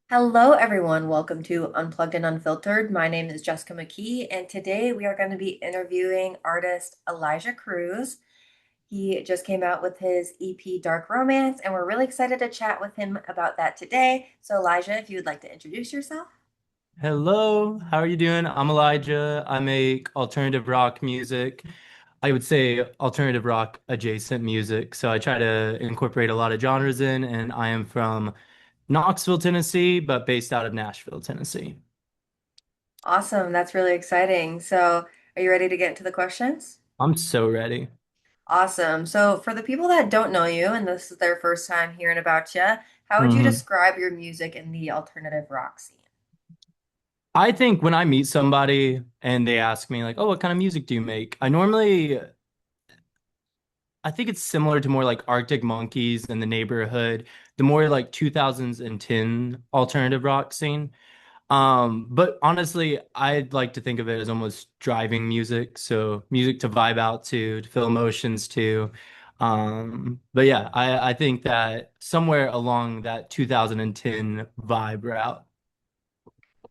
Hello, everyone. Welcome to Unplugged and Unfiltered. My name is Jessica McKee, and today we are going to be interviewing artist Elijah Cruz. He just came out with his EP Dark Romance, and we're really excited to chat with him about that today. So, Elijah, if you would like to introduce yourself. Hello, how are you doing? I'm Elijah. I make alternative rock music. I would say alternative rock adjacent music. So I try to incorporate a lot of genres in, and I am from Knoxville, Tennessee, but based out of Nashville, Tennessee. Awesome. That's really exciting. So, are you ready to get into the questions? I'm so ready. Awesome. So, for the people that don't know you and this is their first time hearing about you, how would you hmm describe your music in the alternative rock scene? I think when I meet somebody and they ask me like, "Oh, what kind of music do you make?" I think it's similar to more like Arctic Monkeys and the Neighborhood, the more like 2010 alternative rock scene. But honestly, I'd like to think of it as almost driving music. So music to vibe out to feel emotions to. But yeah, I think that somewhere along that 2010 vibe route.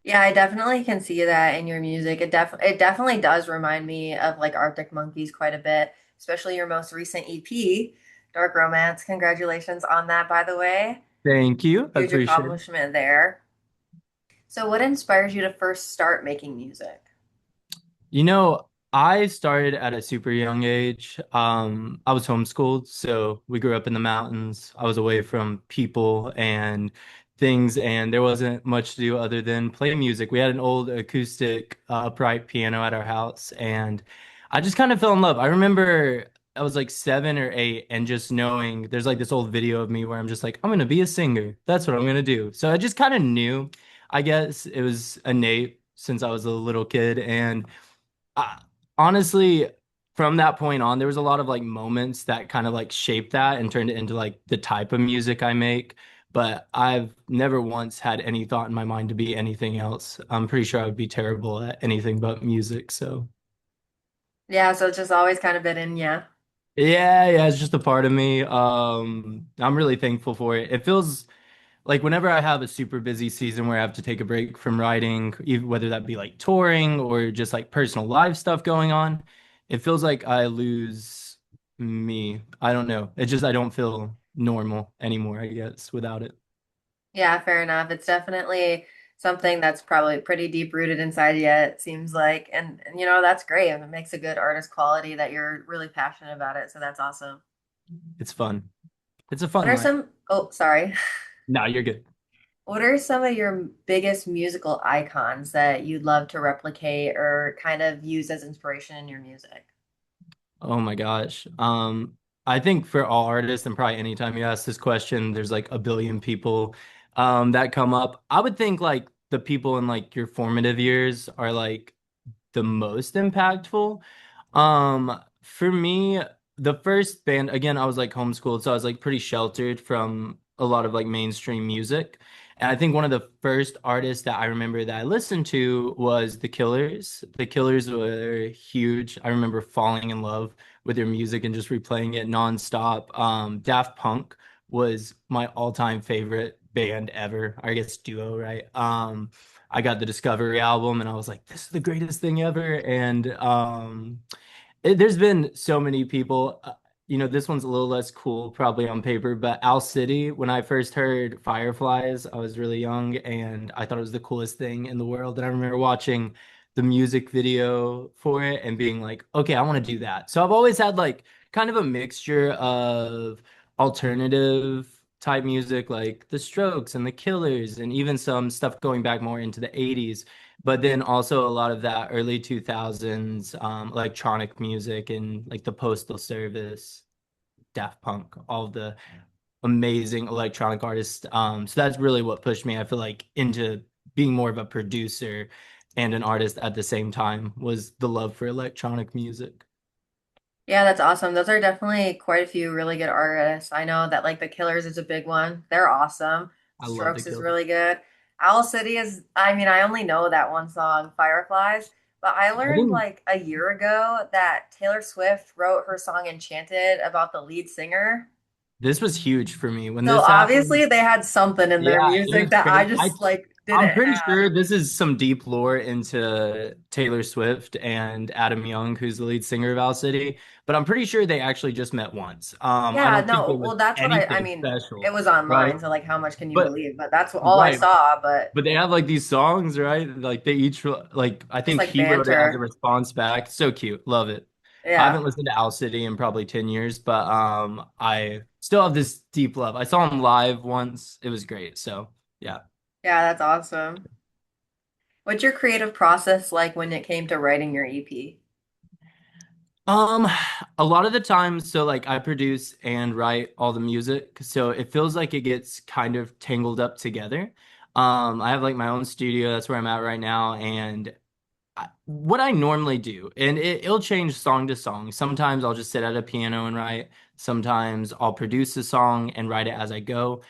Yeah, I definitely can see that in your music. It definitely does remind me of like Arctic Monkeys quite a bit, especially your most recent EP, Dark Romance. Congratulations on that, by the way. Thank you. I Huge appreciate it. accomplishment there. So, what inspires you to first start making music? I started at a super young age. I was homeschooled, so we grew up in the mountains. I was away from people and things, and there wasn't much to do other than play music. We had an old acoustic upright piano at our house, and I just kind of fell in love. I remember I was like 7 or 8, and just knowing there's like this old video of me where I'm just like, I'm gonna be a singer. That's what I'm gonna do. So I just kind of knew. I guess it was innate since I was a little kid, and I, honestly, from that point on, there was a lot of like moments that kind of like shaped that and turned it into like the type of music I make. But I've never once had any thought in my mind to be anything else. I'm pretty sure I would be terrible at anything but music. So Yeah, so it's just always kind of been in you. yeah, it's just a part of me. I'm really thankful for it. It feels like whenever I have a super busy season where I have to take a break from writing, even whether that be like touring or just like personal life stuff going on, it feels like I lose me. I don't know. It just I don't feel normal anymore, I guess, without it. Yeah, fair enough. It's definitely something that's probably pretty deep rooted inside you, it seems like. And that's great. And it makes a good artist quality that you're really passionate about it. So that's awesome. It's fun. It's a What fun are life. some, oh, sorry. No, you're good. What are some of your biggest musical icons that you'd love to replicate or kind of use as inspiration in your music? Oh my gosh. I think for all artists, and probably anytime you ask this question, there's like a billion people that come up. I would think like the people in like your formative years are like the most impactful. For me, the first band, again, I was like homeschooled, so I was like pretty sheltered from a lot of like mainstream music. And I think one of the first artists that I remember that I listened to was The Killers. The Killers were huge. I remember falling in love with their music and just replaying it nonstop. Daft Punk was my all-time favorite band ever. I guess duo, right? I got the Discovery album and I was like, this is the greatest thing ever. And there's been so many people. This one's a little less cool probably on paper, but Owl City, when I first heard Fireflies, I was really young and I thought it was the coolest thing in the world. And I remember watching the music video for it and being like, okay, I want to do that. So I've always had like kind of a mixture of alternative type music like The Strokes and The Killers and even some stuff going back more into the 80s, but then also a lot of that early 2000s electronic music and like the Postal Service, Daft Punk, all of the amazing electronic artists. So that's really what pushed me, I feel like, into being more of a producer and an artist at the same time was the love for electronic music. Yeah, that's awesome. Those are definitely quite a few really good artists. I know that like The Killers is a big one. They're awesome. I love The Strokes is Killers. really good. Owl City is, I mean, I only know that one song, Fireflies, but I I learned didn't like a year ago that Taylor Swift wrote her song Enchanted about the lead singer. This was huge for me when So this happened. obviously they had something in their Yeah, it music was that I crazy. just like I'm didn't pretty have. sure this is some deep lore into Taylor Swift and Adam Young, who's the lead singer of Owl City. But I'm pretty sure they actually just met once. I Yeah, don't think no, it was well that's what I anything mean, it special, was right? online, so like how much can you But believe? But that's all I right, saw, but but they have like these songs, right? Like they each like I just think like he wrote it as a banter. response back. So cute, love it. I Yeah. haven't listened to Owl City in probably 10 years, but I still have this deep love. I saw him live once. It was great. So yeah. Yeah, that's awesome. What's your creative process like when it came to writing your EP? Um, a lot of the time, so like I produce and write all the music, so it feels like it gets kind of tangled up together. I have like my own studio, that's where I'm at right now, and what I normally do, and it'll change song to song. Sometimes I'll just sit at a piano and write. Sometimes I'll produce a song and write it as I go.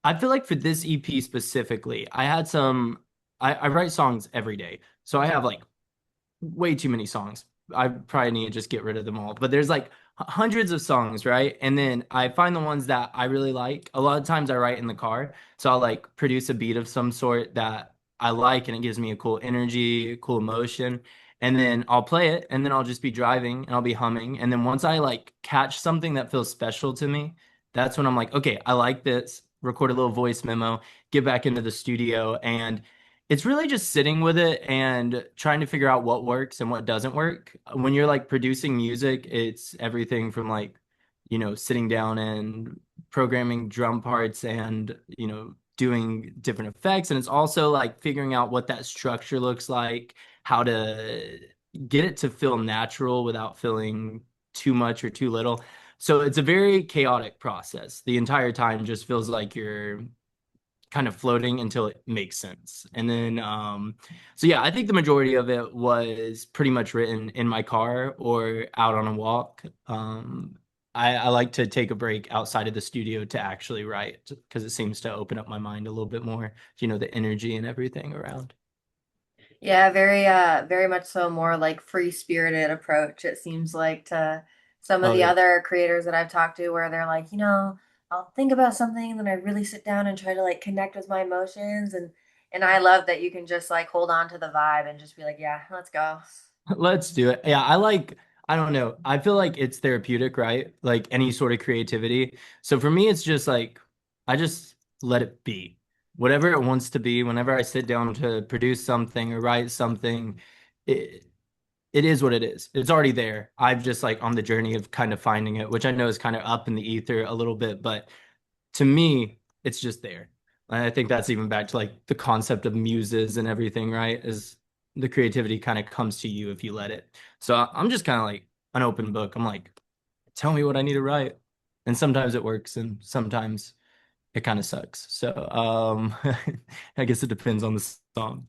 I feel like for this EP specifically, I write songs every day. So I have like way too many songs. I probably need to just get rid of them all. But there's like hundreds of songs, right? And then I find the ones that I really like. A lot of times I write in the car. So I'll like produce a beat of some sort that I like and it gives me a cool energy, a cool emotion. And then I'll play it and then I'll just be driving and I'll be humming. And then once I like catch something that feels special to me, that's when I'm like, okay, I like this. Record a little voice memo, get back into the studio, and it's really just sitting with it and trying to figure out what works and what doesn't work. When you're like producing music, it's everything from like, sitting down and programming drum parts and, doing different effects. And it's also like figuring out what that structure looks like, how to get it to feel natural without feeling too much or too little. So it's a very chaotic process. The entire time just feels like you're kind of floating until it makes sense. And then, so yeah, I think the majority of it was pretty much written in my car or out on a walk. I like to take a break outside of the studio to actually write because it seems to open up my mind a little bit more, the energy and everything around. Yeah, very much so more like free-spirited approach, it seems like to some of Oh the yeah. other creators that I've talked to where they're like, I'll think about something and then I really sit down and try to like connect with my emotions and I love that you can just like hold on to the vibe and just be like, yeah, let's go. Let's do it. Yeah, I don't know. I feel like it's therapeutic, right? Like any sort of creativity. So for me, it's just like, I just let it be. Whatever it wants to be, whenever I sit down to produce something or write something, it, it is what it is. It's already there. I've just like on the journey of kind of finding it, which I know is kind of up in the ether a little bit, but to me, it's just there. And I think that's even back to like the concept of muses and everything, right? Is the creativity kind of comes to you if you let it. So I'm just kind of like an open book. I'm like, tell me what I need to write. And sometimes it works and sometimes it kind of sucks. So I guess it depends on the song.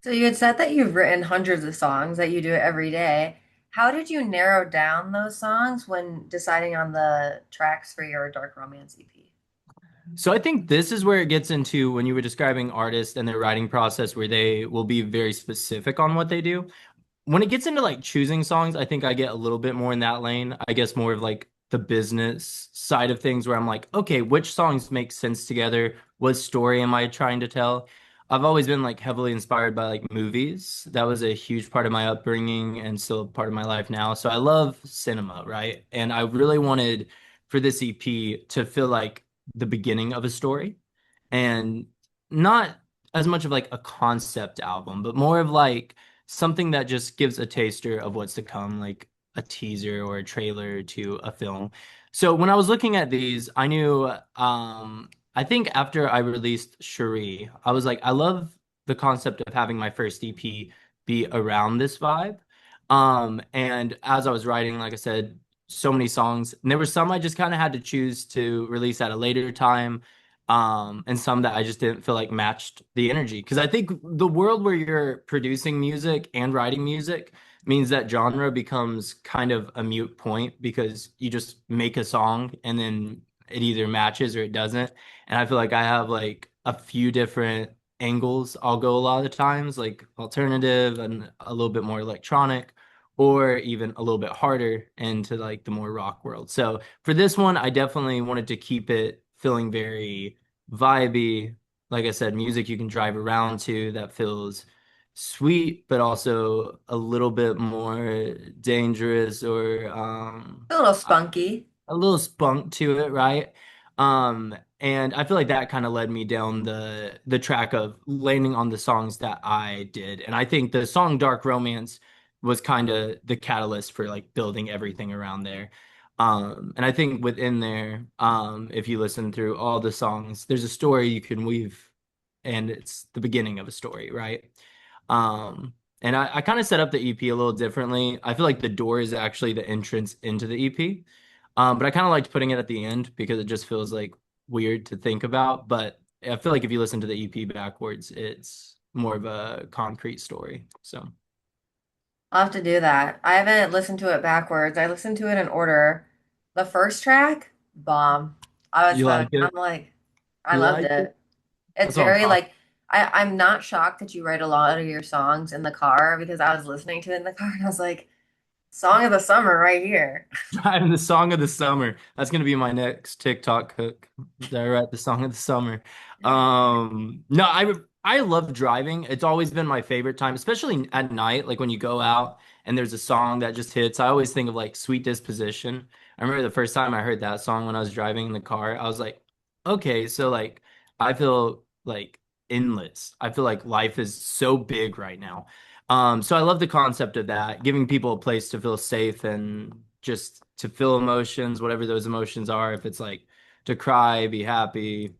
So you had said that you've written hundreds of songs, that you do it every day. How did you narrow down those songs when deciding on the tracks for your Dark Romance EP? So I think this is where it gets into when you were describing artists and their writing process where they will be very specific on what they do. When it gets into like choosing songs, I think I get a little bit more in that lane. I guess more of like the business side of things where I'm like, okay, which songs make sense together? What story am I trying to tell? I've always been like heavily inspired by like movies. That was a huge part of my upbringing and still a part of my life now. So I love cinema, right? And I really wanted for this EP to feel like the beginning of a story and not as much of like a concept album, but more of like something that just gives a taster of what's to come, like a teaser or a trailer to a film. So when I was looking at these, I knew I think after I released Cherie, I was like, I love the concept of having my first EP be around this vibe. And as I was writing, like I said, so many songs, and there were some I just kind of had to choose to release at a later time and some that I just didn't feel like matched the energy. Because I think the world where you're producing music and writing music means that genre becomes kind of a mute point because you just make a song and then it either matches or it doesn't. And I feel like I have like a few different angles I'll go a lot of the times, like alternative and a little bit more electronic, or even a little bit harder into like the more rock world. So for this one, I definitely wanted to keep it feeling very vibey. Like I said, music you can drive around to that feels sweet, but also a little bit more dangerous or A little spunky. a little spunk to it, right? And I feel like that kind of led me down the track of landing on the songs that I did. And I think the song Dark Romance was kind of the catalyst for like building everything around there. And I think within there, if you listen through all the songs, there's a story you can weave, and it's the beginning of a story, right? Um, and I kind of set up the EP a little differently. I feel like the door is actually the entrance into the EP. But I kind of liked putting it at the end because it just feels like weird to think about. But I feel like if you listen to the EP backwards, it's more of a concrete story. So I'll have to do that. I haven't listened to it backwards. I listened to it in order. The first track, bomb. I was you like hooked. I'm it? like, I You loved like it? it. It's That's what I'm very talking. like I'm not shocked that you write a lot of your songs in the car because I was listening to it in the car and I was like, song of the summer right here. Driving the song of the summer. That's gonna be my next TikTok hook. They're at the song of the summer. No, I love driving. It's always been my favorite time, especially at night, like when you go out and there's a song that just hits. I always think of like Sweet Disposition. I remember the first time I heard that song when I was driving in the car, I was like, okay, so like I feel like endless. I feel like life is so big right now. So I love the concept of that, giving people a place to feel safe and just to feel emotions, whatever those emotions are. If it's like to cry, be happy,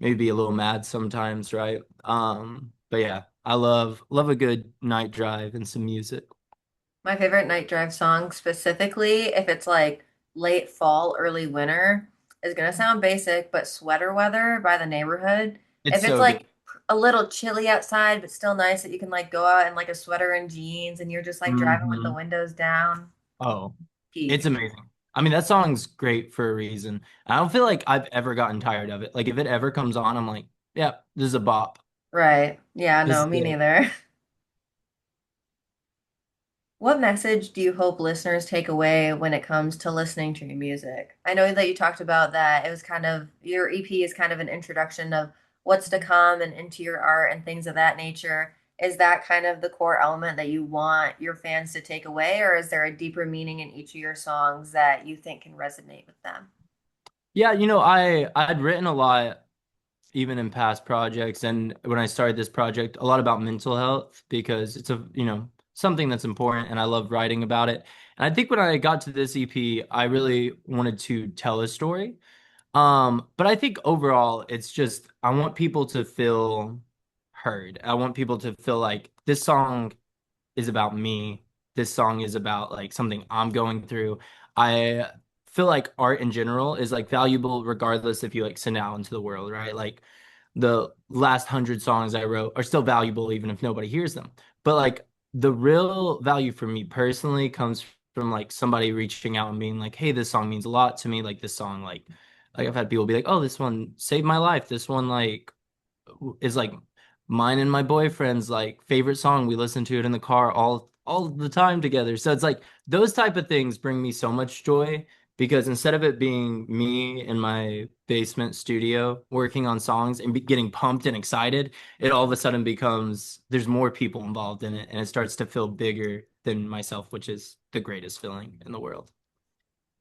maybe be a little mad sometimes, right? But yeah, I love a good night drive and some music. My favorite night drive song, specifically if it's like late fall, early winter, is gonna sound basic, but Sweater Weather by The Neighborhood. It's If it's so good. like a little chilly outside, but still nice that you can like go out in like a sweater and jeans and you're just like driving with the Hmm. windows down. Oh, it's Peak. amazing. I mean, that song's great for a reason. I don't feel like I've ever gotten tired of it. Like if it ever comes on, I'm like, yeah, this is a bop. Right. Yeah, This no, is me it. neither. What message do you hope listeners take away when it comes to listening to your music? I know that you talked about that it was kind of your EP is kind of an introduction of what's to come and into your art and things of that nature. Is that kind of the core element that you want your fans to take away, or is there a deeper meaning in each of your songs that you think can resonate with them? Yeah, I'd written a lot even in past projects, and when I started this project, a lot about mental health because it's something that's important and I love writing about it. And I think when I got to this EP, I really wanted to tell a story. But I think overall it's just I want people to feel heard. I want people to feel like this song is about me. This song is about like something I'm going through. I feel like art in general is like valuable regardless if you like send it out into the world, right? Like the last 100 songs I wrote are still valuable even if nobody hears them. But like the real value for me personally comes from like somebody reaching out and being like, "Hey, this song means a lot to me." Like this song, like I've had people be like, "Oh, this one saved my life. This one like is like mine and my boyfriend's like favorite song. We listen to it in the car all the time together." So it's like those type of things bring me so much joy because instead of it being me in my basement studio working on songs and getting pumped and excited, it all of a sudden becomes there's more people involved in it and it starts to feel bigger than myself, which is the greatest feeling in the world.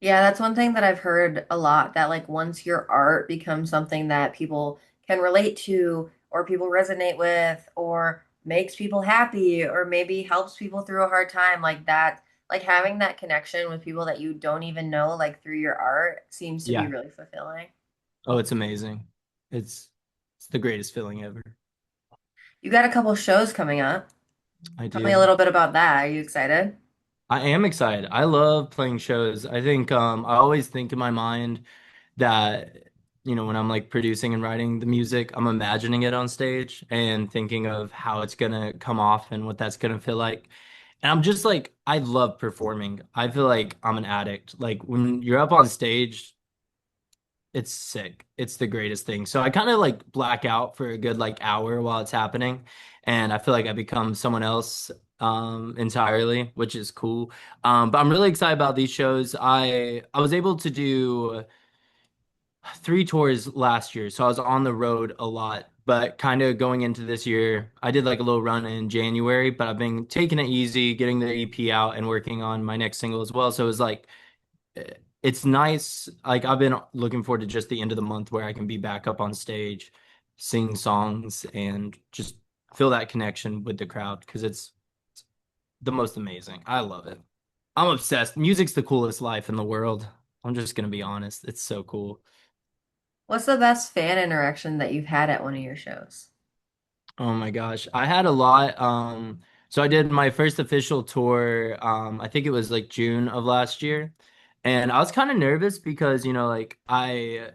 Yeah, that's one thing that I've heard a lot that like once your art becomes something that people can relate to or people resonate with or makes people happy or maybe helps people through a hard time like that, like having that connection with people that you don't even know like through your art seems to be Yeah. really fulfilling. Oh, it's amazing. It's it's the greatest feeling ever. You got a couple shows coming up. I Tell me a do. little bit about that. Are you excited? I am excited. I love playing shows. I think I always think in my mind that when I'm like producing and writing the music, I'm imagining it on stage and thinking of how it's gonna come off and what that's gonna feel like. And I'm just like I love performing. I feel like I'm an addict. Like when you're up on stage, it's sick. It's the greatest thing. So I kind of like black out for a good like hour while it's happening, and I feel like I become someone else. entirely, which is cool. But I'm really excited about these shows. I was able to do 3 tours last year, so I was on the road a lot. But kind of going into this year, I did like a little run in January, but I've been taking it easy, getting the EP out and working on my next single as well. So it was like it's nice. Like I've been looking forward to just the end of the month where I can be back up on stage, sing songs, and just feel that connection with the crowd because it's the most amazing. I love it. I'm obsessed. Music's the coolest life in the world. I'm just gonna be honest. It's so cool. What's the best fan interaction that you've had at one of your shows? Oh my gosh. I had a lot. So I did my first official tour, I think it was like June of last year. And I was kind of nervous because, like I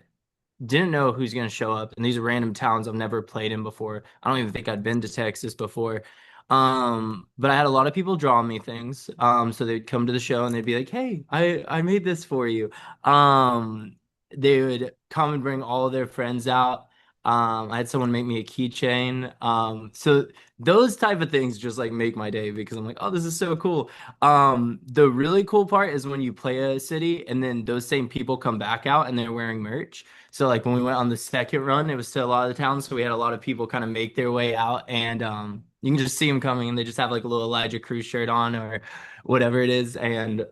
didn't know who's going to show up. And these are random towns I've never played in before. I don't even think I'd been to Texas before. But I had a lot of people draw me things. So they'd come to the show and they'd be like, "Hey, I made this for you." They would come and bring all of their friends out. I had someone make me a keychain. So those type of things just like make my day because I'm like, "Oh, this is so cool." The really cool part is when you play a city and then those same people come back out and they're wearing merch. So like when we went on the second run, it was to a lot of the towns, so we had a lot of people kind of make their way out, and you can just see them coming, and they just have like a little Elijah Cruz shirt on or whatever it is, and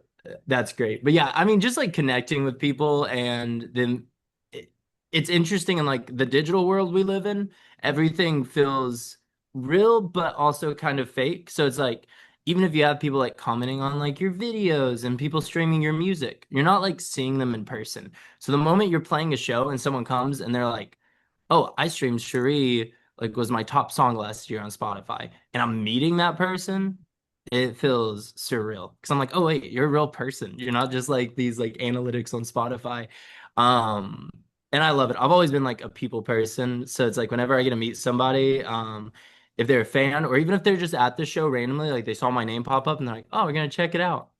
that's great. But yeah, I mean, just like connecting with people, and then it, it's interesting in like the digital world we live in. Everything feels real, but also kind of fake. So it's like even if you have people like commenting on like your videos and people streaming your music, you're not like seeing them in person. So the moment you're playing a show and someone comes and they're like, "Oh, I streamed Cherie, like was my top song last year on Spotify," and I'm meeting that person, it feels surreal because I'm like, "Oh wait, you're a real person. You're not just like these like analytics on Spotify." Um, and I love it. I've always been like a people person, so it's like whenever I get to meet somebody, if they're a fan or even if they're just at the show randomly, like they saw my name pop up and they're like, "Oh, we're gonna check it out."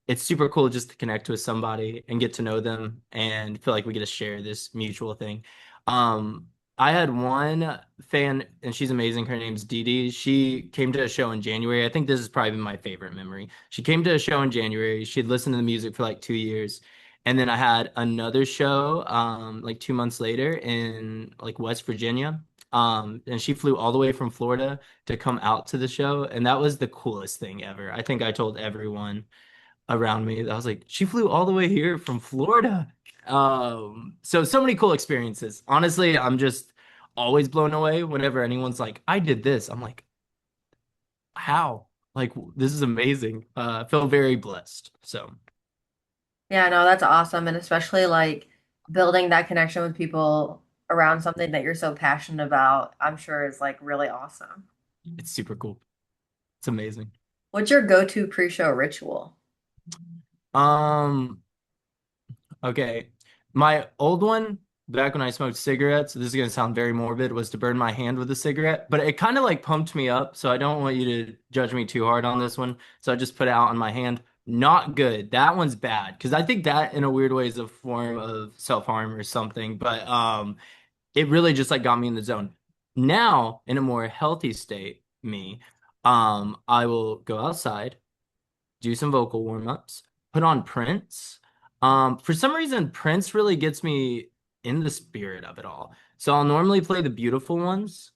It's super cool just to connect with somebody and get to know them and feel like we get to share this mutual thing. Um, I had one fan and she's amazing. Her name's Dee Dee. She came to a show in January. I think this is probably my favorite memory. She came to a show in January. She'd listened to the music for like 2 years. And then I had another show like 2 months later in like West Virginia. And she flew all the way from Florida to come out to the show. And that was the coolest thing ever. I think I told everyone around me. I was like, she flew all the way here from Florida. So many cool experiences. Honestly, I'm just always blown away whenever anyone's like, I did this. I'm like, how? Like, this is amazing. I feel very blessed. So Yeah, no, that's awesome. And especially like building that connection with people around something that you're so passionate about, I'm sure is like really awesome. it's super cool. It's amazing. What's your go-to pre-show ritual? Um, Okay. My old one, back when I smoked cigarettes, this is gonna sound very morbid, was to burn my hand with a cigarette, but it kind of like pumped me up, so I don't want you to judge me too hard on this one. So I just put it out on my hand. Not good. That one's bad because I think that in a weird way is a form of self-harm or something, but it really just like got me in the zone. Now, in a more healthy state, I will go outside, do some vocal warm-ups, put on Prince. For some reason, Prince really gets me in the spirit of it all. So I'll normally play the beautiful ones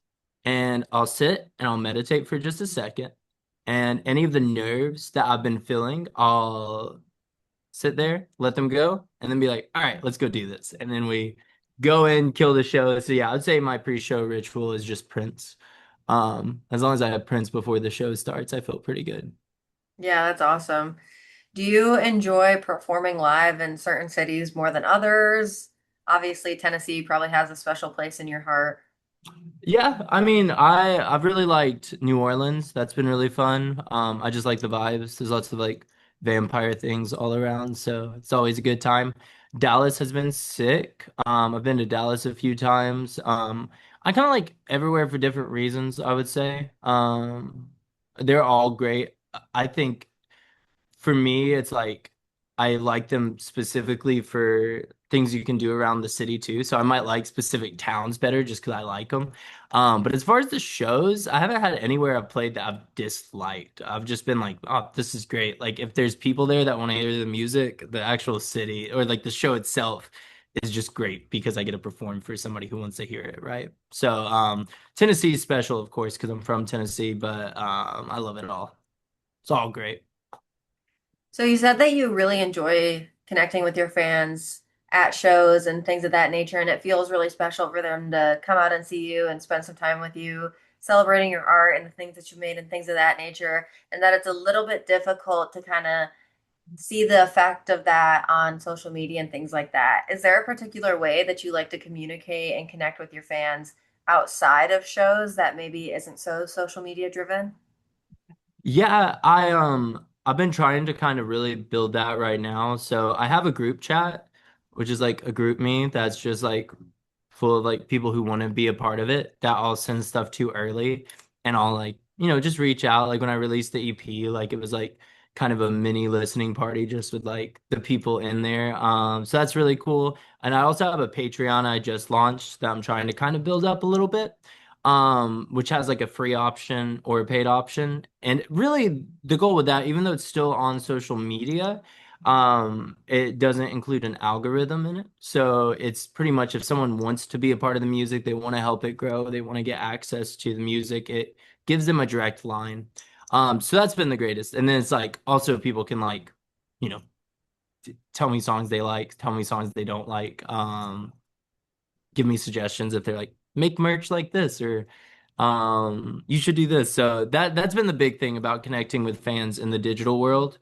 and I'll sit and I'll meditate for just a second. And any of the nerves that I've been feeling, I'll sit there, let them go, and then be like, all right, let's go do this. And then we go in, kill the show. So yeah, I'd say my pre-show ritual is just Prince. As long as I have Prince before the show starts, I feel pretty good. Yeah, that's awesome. Do you enjoy performing live in certain cities more than others? Obviously, Tennessee probably has a special place in your heart. Yeah, I mean, I've really liked New Orleans. That's been really fun. I just like the vibes. There's lots of like vampire things all around, so it's always a good time. Dallas has been sick. I've been to Dallas a few times. I kind of like everywhere for different reasons, I would say. They're all great. I think for me, it's like I like them specifically for things you can do around the city too. So I might like specific towns better just because I like them. But as far as the shows, I haven't had anywhere I've played that I've disliked. I've just been like, oh, this is great. Like if there's people there that want to hear the music, the actual city or like the show itself is just great because I get to perform for somebody who wants to hear it, right? So Tennessee is special, of course, because I'm from Tennessee, but I love it all. It's all great. So you said that you really enjoy connecting with your fans at shows and things of that nature, and it feels really special for them to come out and see you and spend some time with you, celebrating your art and the things that you made and things of that nature, and that it's a little bit difficult to kind of see the effect of that on social media and things like that. Is there a particular way that you like to communicate and connect with your fans outside of shows that maybe isn't so social media driven? Yeah, I've been trying to kind of really build that right now. So I have a group chat, which is like a group me that's just like full of like people who want to be a part of it that I'll send stuff to early and I'll like, just reach out. Like when I released the EP, like it was like kind of a mini listening party just with like the people in there. So that's really cool. And I also have a Patreon I just launched that I'm trying to kind of build up a little bit, which has like a free option or a paid option. And really the goal with that, even though it's still on social media, it doesn't include an algorithm in it. So it's pretty much if someone wants to be a part of the music, they want to help it grow, they want to get access to the music, it gives them a direct line. So that's been the greatest. And then it's like also people can like, you know, tell me songs they like, tell me songs they don't like. Give me suggestions if they're like make merch like this or you should do this. So that's been the big thing about connecting with fans in the digital world.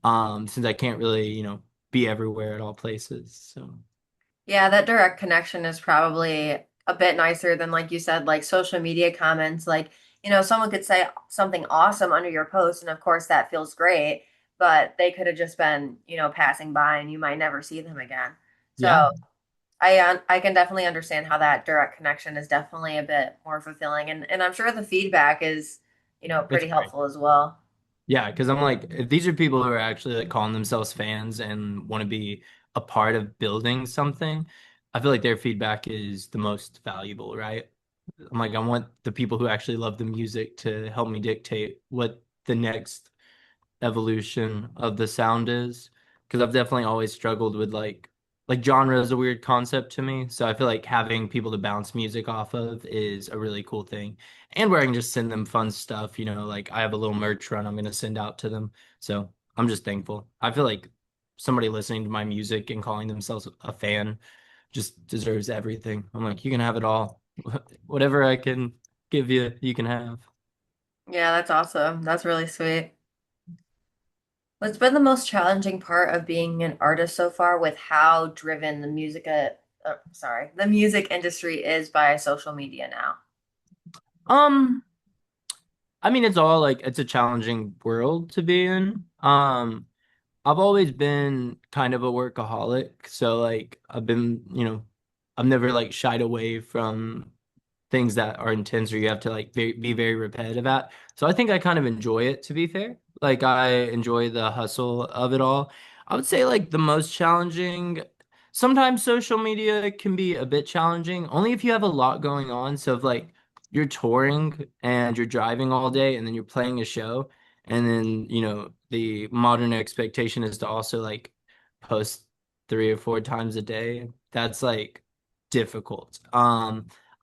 Since I can't really, be everywhere at all places. So Yeah, that direct connection is probably a bit nicer than, like you said, like social media comments. Like, someone could say something awesome under your post, and of course that feels great, but they could have just been, passing by and you might never see them again. yeah, So I can definitely understand how that direct connection is definitely a bit more fulfilling, and I'm sure the feedback is, it's pretty great. helpful as well. Yeah, because I'm like, if these are people who are actually like calling themselves fans and want to be a part of building something, I feel like their feedback is the most valuable, right? I'm like, I want the people who actually love the music to help me dictate what the next evolution of the sound is. Because I've definitely always struggled with like genre is a weird concept to me. So I feel like having people to bounce music off of is a really cool thing. And where I can just send them fun stuff, like I have a little merch run I'm gonna send out to them. So I'm just thankful. I feel like somebody listening to my music and calling themselves a fan just deserves everything. I'm like, you can have it all. Whatever I can give you, you can have. Yeah, that's awesome. That's really sweet. What's been the most challenging part of being an artist so far with how driven the music industry is by social media now? Um, I mean, it's all like it's a challenging world to be in. I've always been kind of a workaholic, so like I've been, I've never like shied away from things that are intense or you have to like be very repetitive at. So I think I kind of enjoy it, to be fair. Like I enjoy the hustle of it all. I would say like the most challenging, sometimes social media can be a bit challenging, only if you have a lot going on. So if like you're touring and you're driving all day and then you're playing a show, and then, the modern expectation is to also like post 3 or 4 times a day. That's like difficult.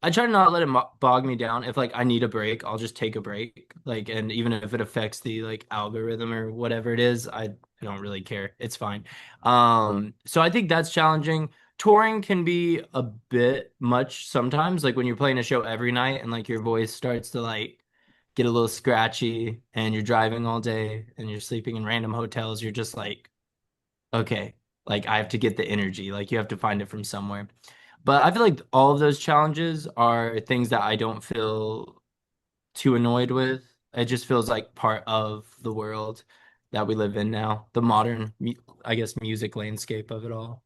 I try to not let it bog me down. If like I need a break, I'll just take a break. Like, and even if it affects the like algorithm or whatever it is, I don't really care. It's fine. So I think that's challenging. Touring can be a bit much sometimes, like when you're playing a show every night and like your voice starts to like get a little scratchy and you're driving all day and you're sleeping in random hotels, you're just like, okay, like I have to get the energy. Like you have to find it from somewhere. But I feel like all of those challenges are things that I don't feel too annoyed with. It just feels like part of the world that we live in now, the modern, I guess, music landscape of it all.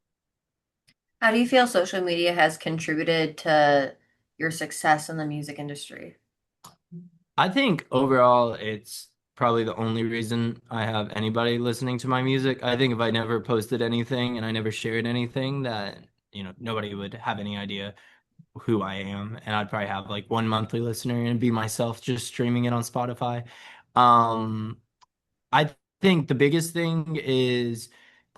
How do you feel social media has contributed to your success in the music industry? I think overall it's probably the only reason I have anybody listening to my music. I think if I never posted anything and I never shared anything, that, nobody would have any idea who I am. And I'd probably have like one monthly listener and be myself just streaming it on Spotify. Um, I think the biggest thing is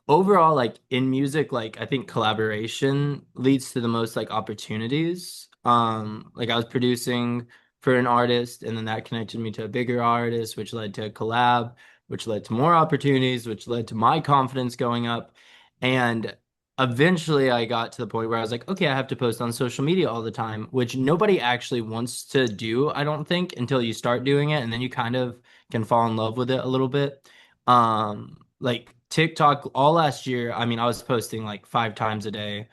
overall, like in music, like I think collaboration leads to the most like opportunities. Like I was producing for an artist, and then that connected me to a bigger artist, which led to a collab, which led to more opportunities, which led to my confidence going up. And eventually I got to the point where I was like, okay, I have to post on social media all the time, which nobody actually wants to do, I don't think, until you start doing it, and then you kind of can fall in love with it a little bit. Like TikTok all last year, I mean, I was posting like 5 times a day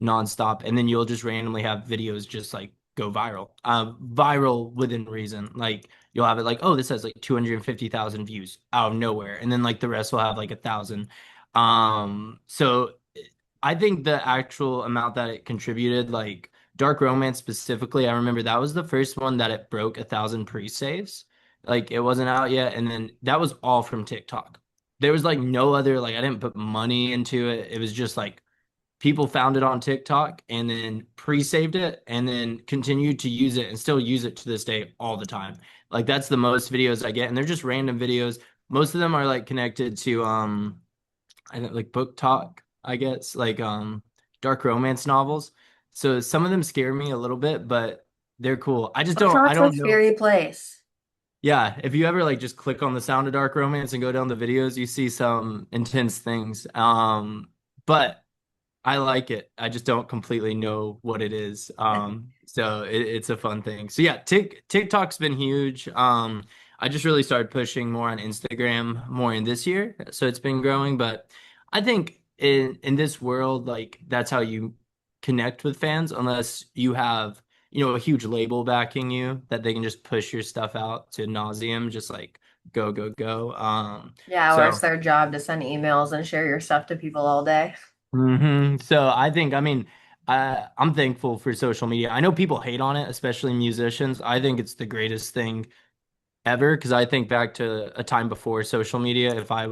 nonstop, and then you'll just randomly have videos just like go viral. Viral within reason. Like you'll have it like, oh, this has like 250,000 views out of nowhere, and then like the rest will have like 1,000. So I think the actual amount that it contributed, like Dark Romance specifically, I remember that was the first one that it broke 1,000 pre-saves. Like it wasn't out yet, and then that was all from TikTok. There was like no other, like I didn't put money into it. It was just like people found it on TikTok and then pre-saved it and then continued to use it and still use it to this day all the time. Like that's the most videos I get, and they're just random videos. Most of them are like connected to I think like book talk, I guess, like dark romance novels. So some of them scare me a little bit, but they're cool. Book I Talk's a don't know. scary place. Yeah, if you ever like just click on the sound of dark romance and go down the videos, you see some intense things. But I like it. I just don't completely know what it is. So it's a fun thing. So yeah, TikTok's been huge. I just really started pushing more on Instagram more in this year, so it's been growing. But I think in this world, like that's how you connect with fans, unless you have, a huge label backing you that they can just push your stuff out to nauseum, just like go, go, go. Yeah, or it's So. their job to send emails and share your stuff to people all day. So I think, I mean, I'm thankful for social media. I know people hate on it, especially musicians. I think it's the greatest thing ever because I think back to a time before social media. If I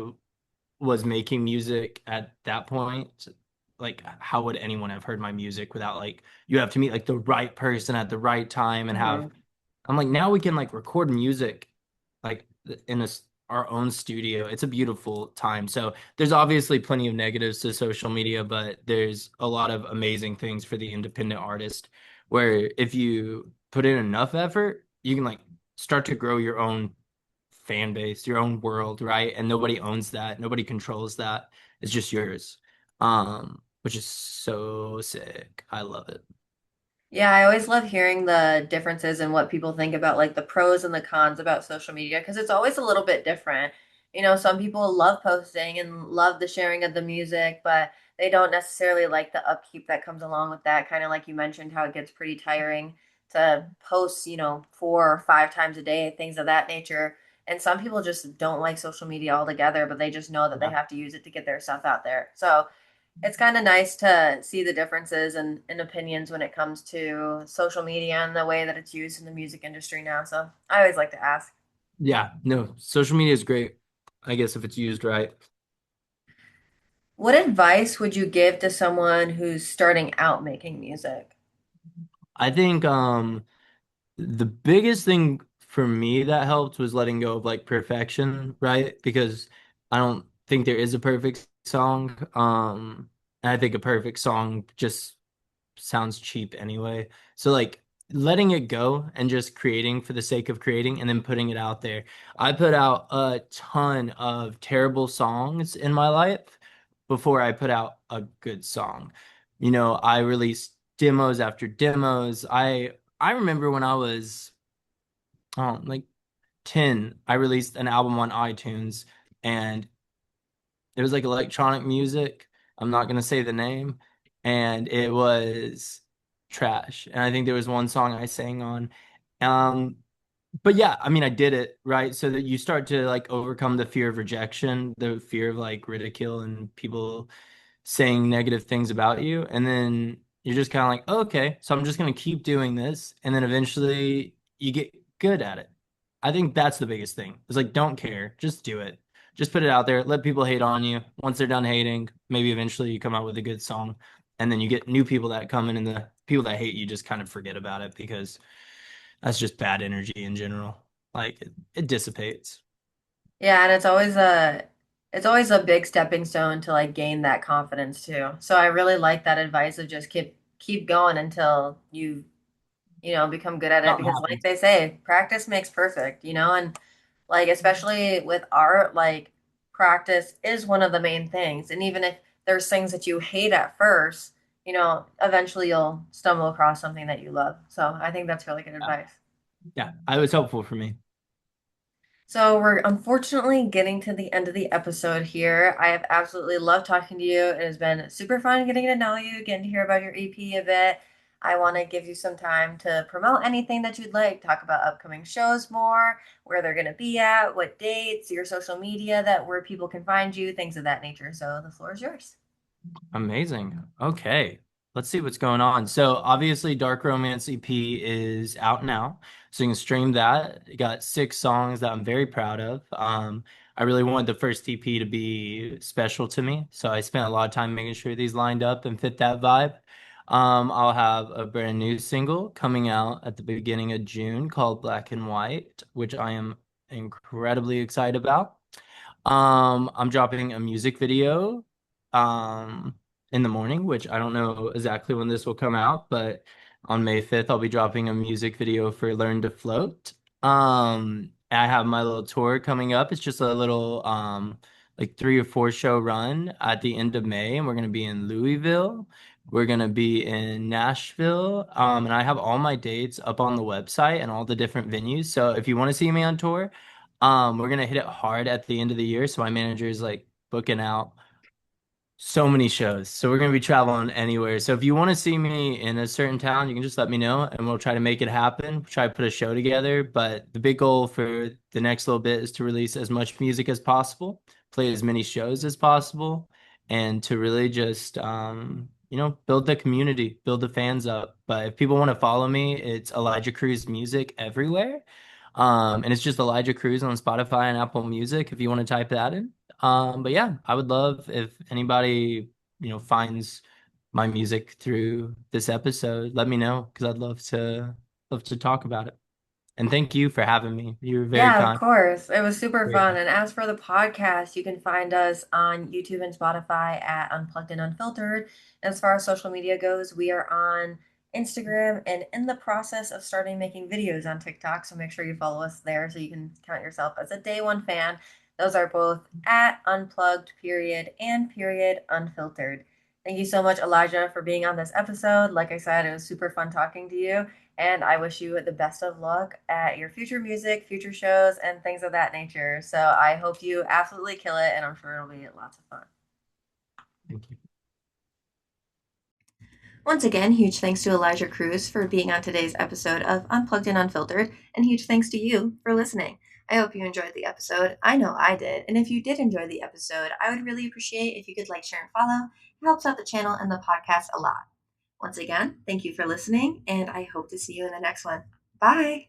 was making music at that point, like how would anyone have heard my music without like you have to meet like the right person at the right time and have Hmm. I'm like now we can like record music like in our own studio. It's a beautiful time. So there's obviously plenty of negatives to social media, but there's a lot of amazing things for the independent artist where if you put in enough effort, you can like start to grow your own fan base, your own world, right? And nobody owns that. Nobody controls that. It's just yours. Which is so sick. I love it. Yeah, I always love hearing the differences in what people think about like the pros and the cons about social media because it's always a little bit different. Some people love posting and love the sharing of the music, but they don't necessarily like the upkeep that comes along with that. Kind of like you mentioned, how it gets pretty tiring to post, 4 or 5 times a day, things of that nature. And some people just don't like social media altogether, but they just know that they Yeah. have to use it to get their stuff out there. So, it's kind of nice to see the differences in opinions when it comes to social media and the way that it's used in the music industry now. So I always like to ask, Yeah. No, social media is great. I guess if it's used right. what advice would you give to someone who's starting out making music? I think the biggest thing for me that helped was letting go of like perfection, right? Because I don't think there is a perfect song. And I think a perfect song just sounds cheap anyway. So like letting it go and just creating for the sake of creating and then putting it out there. I put out a ton of terrible songs in my life before I put out a good song. I released demos after demos. I remember when I was like 10, I released an album on iTunes and it was like electronic music. I'm not gonna say the name, and it was trash. And I think there was one song I sang on. Um, but yeah, I mean, I did it, right? So that you start to like overcome the fear of rejection, the fear of like ridicule and people saying negative things about you, and then you're just kind of like, oh, okay, so I'm just gonna keep doing this, and then eventually you get good at it. I think that's the biggest thing. It's like don't care, just do it. Just put it out there. Let people hate on you. Once they're done hating, maybe eventually you come out with a good song, and then you get new people that come in, and the people that hate you just kind of forget about it because that's just bad energy in general. Like it dissipates. Yeah, and it's always a big stepping stone to like gain that confidence too. So I really like that advice of just keep going until you become good at it Something because like happens. they say, practice makes perfect, and like especially with art, like practice is one of the main things. And even if there's things that you hate at first, eventually you'll stumble across something that you love. So I think that's really good Yeah, advice. yeah. I was helpful for me. So we're unfortunately getting to the end of the episode here. I have absolutely loved talking to you. It has been super fun getting to know you, getting to hear about your EP a bit. I want to give you some time to promote anything that you'd like, talk about upcoming shows more, where they're going to be at, what dates, your social media that where people can find you, things of that nature. So the floor is yours. Amazing. Okay. Let's see what's going on. So obviously Dark Romance EP is out now. So you can stream that. It got 6 songs that I'm very proud of. I really wanted the first EP to be special to me. So I spent a lot of time making sure these lined up and fit that vibe. I'll have a brand new single coming out at the beginning of June called Black and White, which I am incredibly excited about. I'm dropping a music video um in the morning, which I don't know exactly when this will come out, but on May 5th I'll be dropping a music video for Learn to Float. I have my little tour coming up. It's just a little like 3 or 4 show run at the end of May, and we're gonna be in Louisville. We're gonna be in Nashville. And I have all my dates up on the website and all the different venues. So if you want to see me on tour, we're gonna hit it hard at the end of the year. So my manager is like booking out so many shows. So we're gonna be traveling anywhere. So if you want to see me in a certain town, you can just let me know and we'll try to make it happen. Try to put a show together. But the big goal for the next little bit is to release as much music as possible, play as many shows as possible, and to really just build the community, build the fans up. But if people want to follow me, it's Elijah Cruz Music everywhere. And it's just Elijah Cruz on Spotify and Apple Music if you want to type that in. But yeah, I would love if anybody, finds my music through this episode. Let me know because I'd love to talk about it. And thank you for having me. You were very Yeah, of kind. course. It was super Very fun. kind. And as for the podcast, you can find us on YouTube and Spotify at Unplugged and Unfiltered. As far as social media goes, we are on Instagram and in the process of starting making videos on TikTok. So make sure you follow us there so you can count yourself as a day one fan. Those are both at Unplugged, period, and period unfiltered. Thank you so much, Elijah, for being on this episode. Like I said, it was super fun talking to you. And I wish you the best of luck at your future music, future shows, and things of that nature. So I hope you absolutely kill it, and I'm sure it'll be lots of fun. Thank you. Once again, huge thanks to Elijah Cruz for being on today's episode of Unplugged and Unfiltered, and huge thanks to you for listening. I hope you enjoyed the episode. I know I did. And if you did enjoy the episode, I would really appreciate if you could like, share, and follow. It helps out the channel and the podcast a lot. Once again, thank you for listening, and I hope to see you in the next one. Bye.